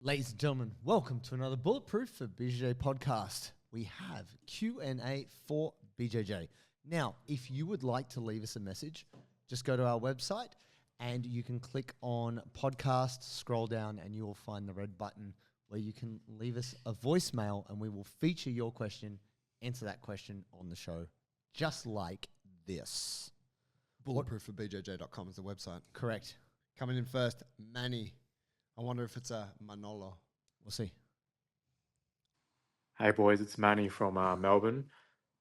Ladies and gentlemen, welcome to another Bulletproof for BJJ podcast. We have Q&A for BJJ. Now, if you would like to leave us a message, just go to our website and you can click on podcast, scroll down, and you will find the red button where you can leave us a voicemail and we will feature your question, answer that question on the show, just like this. Bulletproof4BJJ.com is the website. Correct. Coming in first, Manny. I wonder if it's a Manolo. We'll see. Hey boys, it's Manny from Melbourne.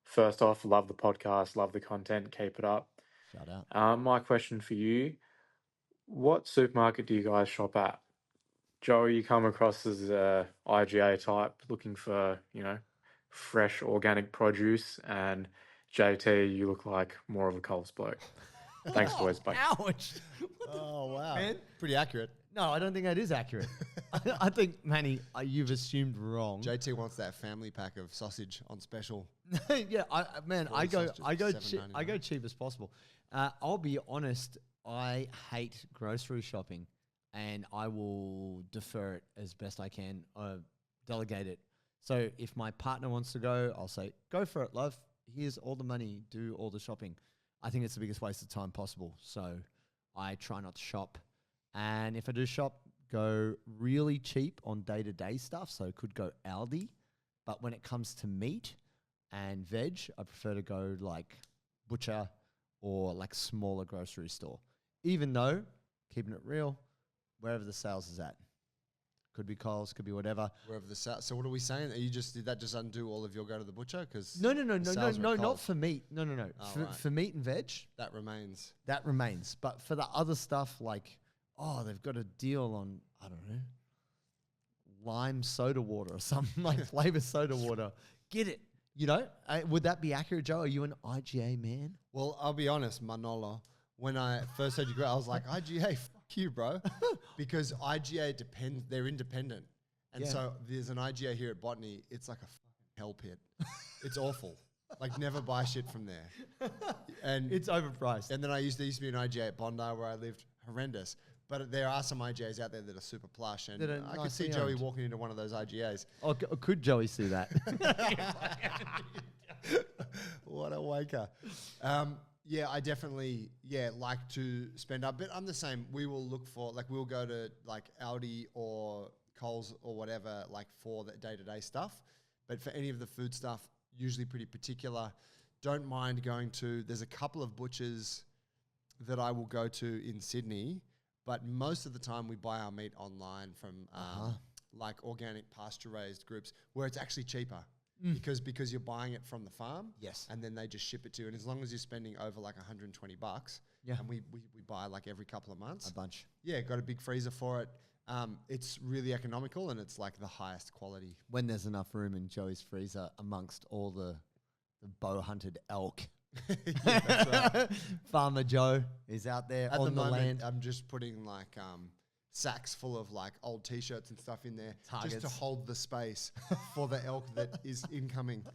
First off, love the podcast, love the content, keep it up. Shout out. My question for you, what supermarket do you guys shop at? Joey, you come across as a IGA type looking for, fresh organic produce, and JT, you look like more of a Coles bloke. Thanks boys, bye. Ouch. Oh, wow. Man? Pretty accurate. No, I don't think that is accurate. I think, Manny, you've assumed wrong. JT wants that family pack of sausage on special. Yeah, I go $7.99. cheap as possible. I'll be honest, I hate grocery shopping, and I will defer it as best I can, delegate it. So if my partner wants to go, I'll say, go for it, love. Here's all the money, do all the shopping. I think it's the biggest waste of time possible. So I try not to shop. And if I do shop, go really cheap on day-to-day stuff. So it could go Aldi. But when it comes to meat and veg, I prefer to go like butcher or like smaller grocery store. Even though, keeping it real, wherever the sales is at. Could be Coles, could be whatever. Wherever the sales. So what are we saying? Did that just undo all of your go to the butcher? Because No, not for meat. No. Oh, For, right. for meat and veg, that remains. that remains. But for the other stuff, like, oh, they've got a deal on, I don't know, lime soda water or something, like flavor soda water. Get it. Would that be accurate, Joe? Are you an IGA man? Well, I'll be honest, Manolo. When I first heard you go, I was like, IGA, fuck you, bro. Because IGA they're independent. And Yeah. so there's an IGA here at Botany. It's like a fucking hell pit. It's awful. Like, never buy shit from there. And It's overpriced. and then there used to be an IGA at Bondi where I lived. Horrendous. But there are some IGAs out there that are super plush. And That are I could nicely see Joey owned. walking into one of those IGAs. Oh, could Joey see that? What a waker. Yeah, I definitely, like to spend up. But I'm the same. We will look for, we'll go to, Aldi or Coles or whatever, for the day-to-day stuff. But for any of the food stuff, usually pretty particular. Don't mind going to, there's a couple of butchers that I will go to in Sydney. But most of the time we buy our meat online from, organic pasture-raised groups where it's actually cheaper. Because you're buying it from the farm, Yes. and then they just ship it to you. And as long as you're spending over $120, Yeah. and we buy every couple of months, A bunch. yeah, got a big freezer for it. It's really economical, and it's the highest quality. When there's enough room in Joey's freezer amongst all the bow-hunted elk. Yeah, that's right. Farmer Joe is out there At on the the moment, land. I'm just putting sacks full of old t-shirts and stuff in there just to Targets. hold the space for the elk that is incoming.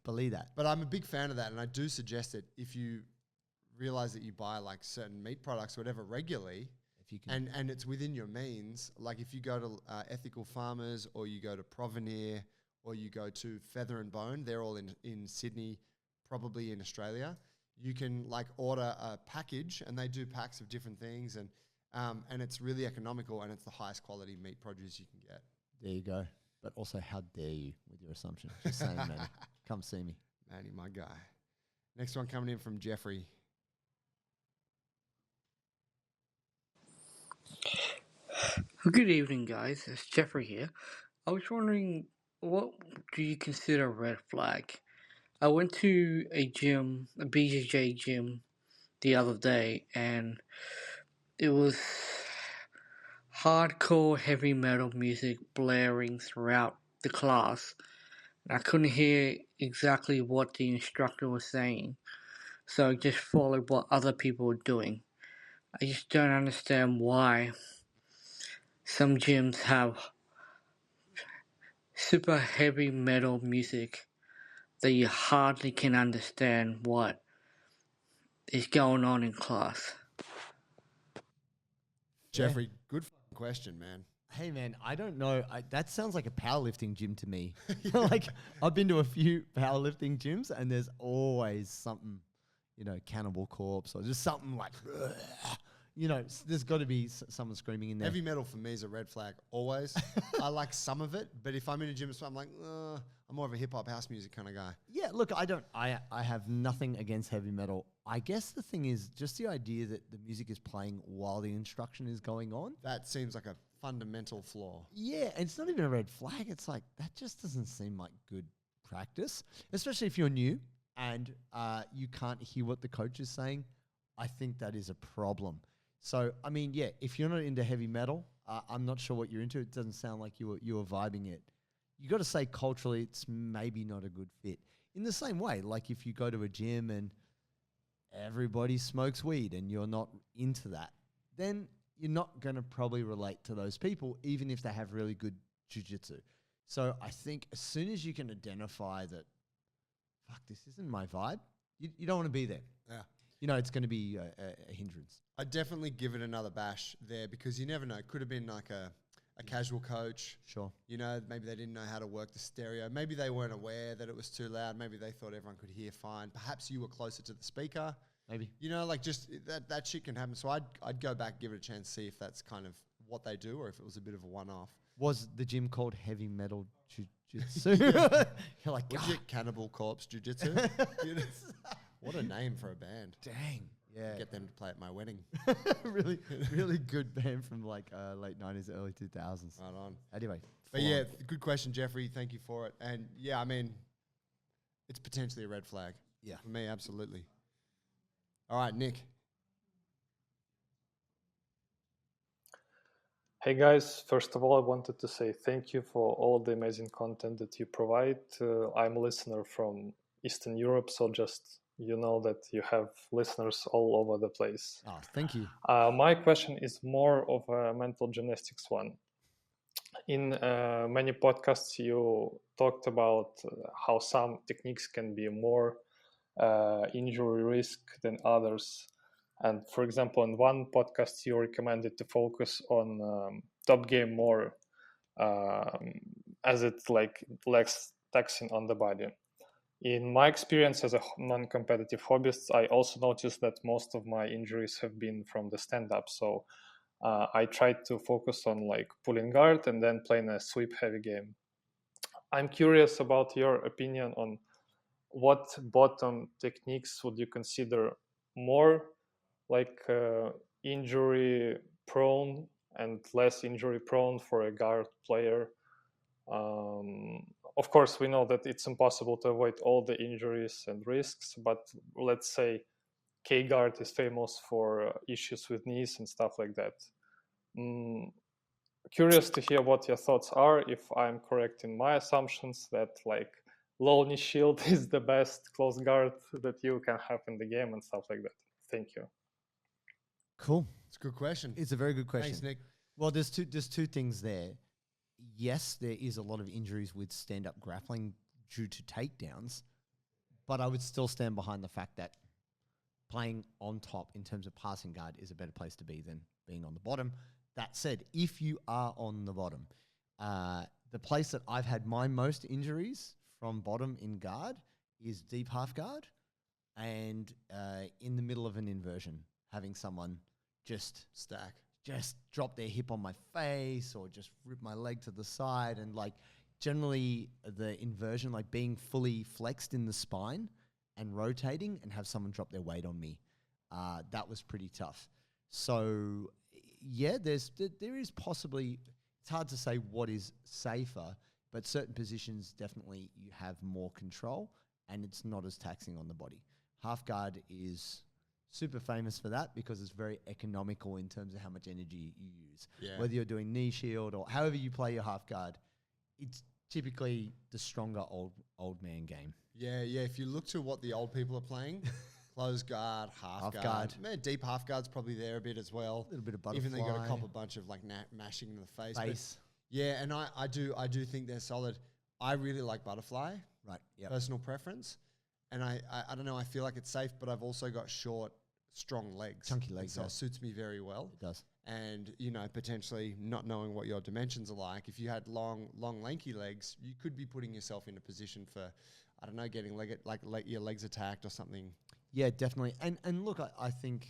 Believe that. But I'm a big fan of that, and I do suggest it if you realize that you buy certain meat products, whatever, regularly, If you can. and it's within your means. Like if you go to Ethical Farmers, or you go to Provenir, or you go to Feather and Bone, they're all in Sydney, probably in Australia. You can order a package, and they do packs of different things, and it's really economical, and it's the highest quality meat produce you can get. There you go. But also, how dare you with your assumption? Just saying, man. Come see me. Manny, my guy. Next one coming in from Jeffrey. Good evening, guys. It's Jeffrey here. I was wondering, what do you consider a red flag? I went to a gym, a BJJ gym, the other day, and it was hardcore heavy metal music blaring throughout the class. I couldn't hear exactly what the instructor was saying, so I just followed what other people were doing. I just don't understand why some gyms have super heavy metal music that you hardly can understand what is going on in class. Jeffrey, good question, man. Hey man, I don't know. That sounds like a powerlifting gym to me. Like I've been to a few powerlifting gyms, and there's always something, Cannibal Corpse or just something like, there's got to be someone screaming in there. Heavy metal for me is a red flag. Always. I like some of it, but if I'm in a gym, I'm like, I'm more of a hip hop house music kind of guy. Yeah, look, I have nothing against heavy metal. I guess the thing is just the idea that the music is playing while the instruction is going on. That seems like a fundamental flaw. Yeah, and it's not even a red flag. It's like, that just doesn't seem like good practice, especially if you're new and you can't hear what the coach is saying. I think that is a problem. So, I mean, yeah, if you're not into heavy metal, I'm not sure what you're into. It doesn't sound like you were vibing it. You got to say culturally, it's maybe not a good fit. In the same way, like if you go to a gym and everybody smokes weed and you're not into that, then you're not going to probably relate to those people, even if they have really good jiu-jitsu. So I think as soon as you can identify that, fuck, this isn't my vibe, you don't want to be there. Yeah. It's going to be a hindrance. I'd definitely give it another bash there because you never know. It could have been like a casual coach. Sure. Maybe they didn't know how to work the stereo. Maybe they weren't aware that it was too loud. Maybe they thought everyone could hear fine. Perhaps you were closer to the speaker. Maybe. Like just that shit can happen. So I'd go back, give it a chance, see if that's kind of what they do or if it was a bit of a one-off. Was the gym called Heavy Metal Jiu-Jitsu? You're like, Legit Cannibal Corpse Jiu-Jitsu. What a name for a band. Dang. Yeah. Get them to play at my wedding. really, really good band from like late 90s, early 2000s. Right on. Anyway. But yeah, good question, Jeffrey. Thank you for it. And yeah, I mean, it's potentially a red flag. Yeah. For me, absolutely. All right, Nick. Hey guys, first of all, I wanted to say thank you for all the amazing content that you provide. I'm a listener from Eastern Europe, so just that you have listeners all over the place. Oh, thank you. My question is more of a mental gymnastics one. In many podcasts, you talked about how some techniques can be more injury risk than others. And for example, in one podcast, you recommended to focus on top game more as it's like less taxing on the body. In my experience as a non-competitive hobbyist, I also noticed that most of my injuries have been from the stand-up. So I tried to focus on like pulling guard and then playing a sweep heavy game. I'm curious about your opinion on what bottom techniques would you consider more like injury prone and less injury prone for a guard player. Of course, we know that it's impossible to avoid all the injuries and risks, but let's say K-guard is famous for issues with knees and stuff like that. Curious to hear what your thoughts are, if I'm correct in my assumptions that like low knee shield is the best close guard that you can have in the game and stuff like that. Thank you. Cool. It's a good question. It's a very good question. Thanks, Nick. Well, there's two things there. Yes, there is a lot of injuries with stand-up grappling due to takedowns, but I would still stand behind the fact that playing on top in terms of passing guard is a better place to be than being on the bottom. That said, if you are on the bottom, the place that I've had my most injuries from bottom in guard is deep half guard and in the middle of an inversion, having someone just drop their hip on my face or just rip my leg to the side. And like generally the inversion, like being fully flexed in the spine and rotating and have someone drop their weight on me. That was pretty tough. So yeah, there is possibly, it's hard to say what is safer, but certain positions definitely you have more control and it's not as taxing on the body. Half guard is super famous for that because it's very economical in terms of how much energy you use. Yeah. Whether you're doing knee shield or however you play your half guard, it's typically the stronger old man game. Yeah. If you look to what the old people are playing, close guard, half guard. Man, deep half guard's probably there a bit as well. A little bit of butterfly. Even they got to cop a bunch of like mashing in the face. Face. Yeah, and I do think they're solid. I really like butterfly. Right. Yeah. Personal preference. And I don't know, I feel like it's safe, but I've also got short, strong legs. Chunky legs, So yeah. it suits me very well. It does. and, you know, potentially not knowing what your dimensions are like. If you had long, lanky legs, you could be putting yourself in a position for, I don't know, getting your legs attacked or something. Yeah, definitely. And look, I think,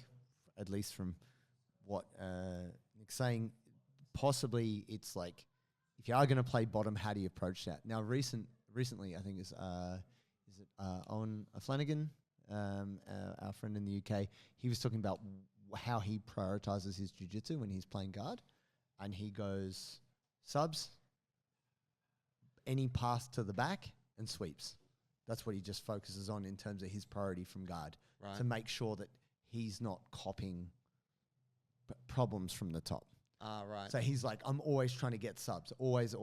at least from what Nick's saying, possibly it's like, if you are going to play bottom, how do you approach that? Now, recently, I think is it Owen Flanagan, our friend in the UK, he was talking about how he prioritizes his jiu-jitsu when he's playing guard, and he goes subs, any path to the back, and sweeps. That's what he just focuses on in terms of his priority from guard, Right. to make sure that he's not copying problems from the top. Right. So he's like, I'm always trying to get subs, always,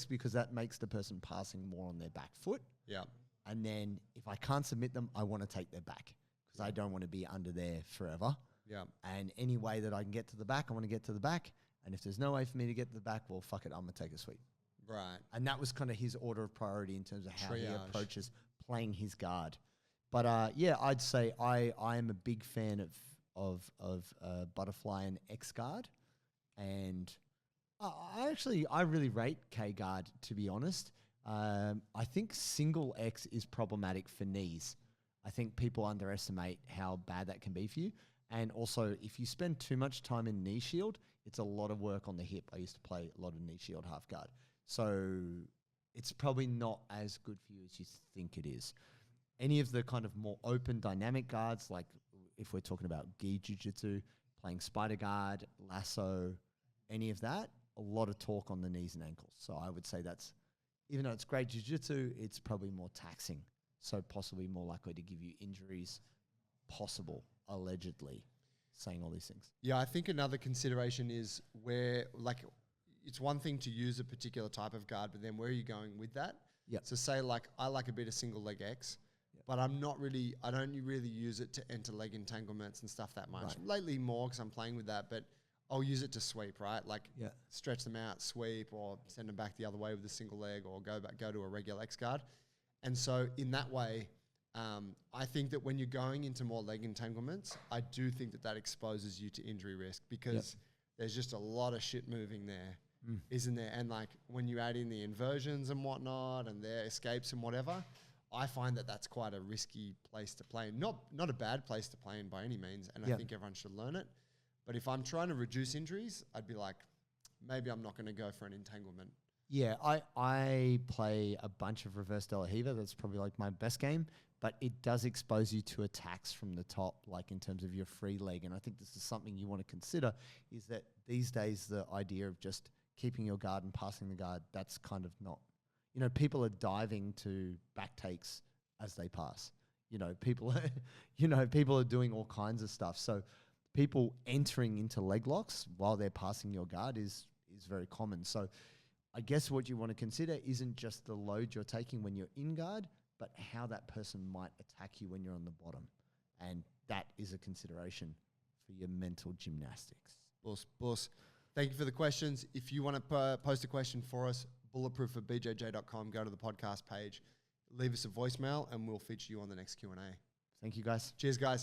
because that makes the person passing more on their back foot. Yeah. And then if I can't submit them, I want to take their back, because I don't want to be under there forever. Yeah. And any way that I can get to the back, I want to get to the back. And if there's no way for me to get to the back, well, fuck it, I'm going to take a sweep. Right. And that was kind of his order of priority in terms of how he Triage. approaches playing his guard. But yeah, I'd say I am a big fan of Butterfly and X guard. And I really rate K guard, to be honest. I think single X is problematic for knees. I think people underestimate how bad that can be for you. And also, if you spend too much time in knee shield, it's a lot of work on the hip. I used to play a lot of knee shield half guard. So it's probably not as good for you as you think it is. Any of the kind of more open dynamic guards, like if we're talking about gi jiu-jitsu, playing spider guard, lasso, any of that, a lot of torque on the knees and ankles. So I would say that's, even though it's great jiu-jitsu, it's probably more taxing. So possibly more likely to give you injuries, possible, allegedly, saying all these things. Yeah, I think another consideration is where, like, it's one thing to use a particular type of guard, but then where are you going with that? Yep. So say, like, I like a bit of single leg X, but I don't really use it to enter leg entanglements and stuff that much. Right. Lately more, because I'm playing with that, but I'll use it to sweep, right? Like, stretch them out, sweep, or send them back the other way with a single leg, or go to a regular X guard. And so in that way, I think that when you're going into more leg entanglements, I do think that exposes you to injury risk, because there's just a lot of shit moving there, isn't there? And like when you add in the inversions and whatnot and their escapes and whatever, I find that that's quite a risky place to play. Not a bad place to play in by any means, and I think everyone should learn it. But if I'm trying to reduce injuries, I'd be like, maybe I'm not going to go for an entanglement. Yeah, I play a bunch of reverse De La Riva. That's probably like my best game, but it does expose you to attacks from the top, like in terms of your free leg. And I think this is something you want to consider, is that these days the idea of just keeping your guard and passing the guard, that's kind of not, you know, people are diving to back takes as they pass. You know, people are doing all kinds of stuff. So people entering into leg locks while they're passing your guard is very common. So I guess what you want to consider isn't just the load you're taking when you're in guard, but how that person might attack you when you're on the bottom. And that is a consideration for your mental gymnastics. Boss. Thank you for the questions. If you want to post a question for us, bulletproof@bjj.com, go to the podcast page, leave us a voicemail, and we'll feature you on the next Q&A. Thank you, guys. Cheers, guys.